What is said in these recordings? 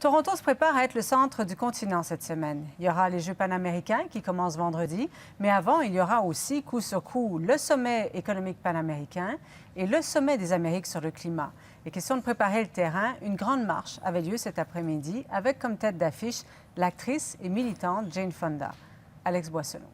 Toronto se prépare à être le centre du continent cette semaine. Il y aura les Jeux panaméricains qui commencent vendredi, mais avant, il y aura aussi, coup sur coup, le sommet économique panaméricain et le sommet des Amériques sur le climat. Et question de préparer le terrain, une grande marche avait lieu cet après-midi avec comme tête d'affiche l'actrice et militante Jane Fonda. Alex Boissonneau.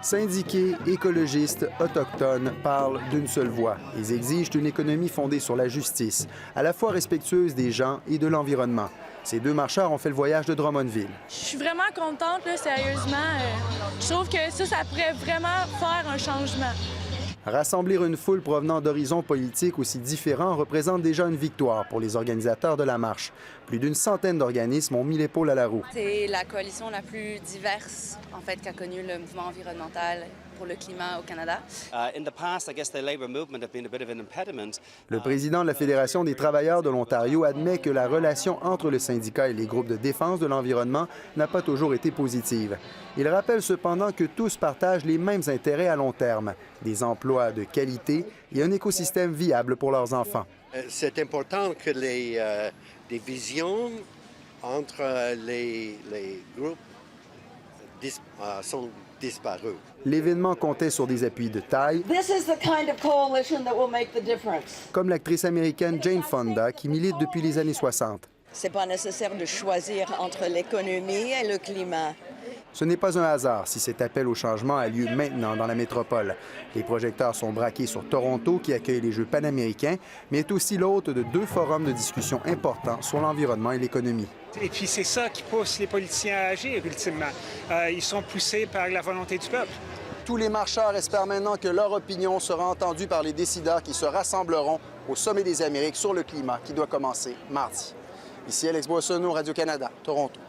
Syndiqués, écologistes, autochtones parlent d'une seule voix. Ils exigent une économie fondée sur la justice, à la fois respectueuse des gens et de l'environnement. Ces deux marcheurs ont fait le voyage de Drummondville. Je suis vraiment contente, là, sérieusement. Je trouve que ça pourrait vraiment faire un changement. Rassembler une foule provenant d'horizons politiques aussi différents représente déjà une victoire pour les organisateurs de la marche. Plus d'une centaine d'organismes ont mis l'épaule à la roue. C'est la coalition la plus diverse, en fait, qu'a connue le mouvement environnemental pour le climat au Canada. Le président de la Fédération des travailleurs de l'Ontario admet que la relation entre le syndicat et les groupes de défense de l'environnement n'a pas toujours été positive. Il rappelle cependant que tous partagent les mêmes intérêts à long terme, des emplois de qualité et un écosystème viable pour leurs enfants. C'est important que des visions entre les groupes sont disparues. L'événement comptait sur des appuis de taille, comme l'actrice américaine Jane Fonda, qui milite depuis les années 60. C'est pas nécessaire de choisir entre l'économie et le climat. Ce n'est pas un hasard si cet appel au changement a lieu maintenant dans la métropole. Les projecteurs sont braqués sur Toronto, qui accueille les Jeux panaméricains, mais est aussi l'hôte de deux forums de discussion importants sur l'environnement et l'économie. Et puis c'est ça qui pousse les politiciens à agir, ultimement. Ils sont poussés par la volonté du peuple. Tous les marcheurs espèrent maintenant que leur opinion sera entendue par les décideurs qui se rassembleront au Sommet des Amériques sur le climat qui doit commencer mardi. Ici Alex Boissonneau, Radio-Canada, Toronto.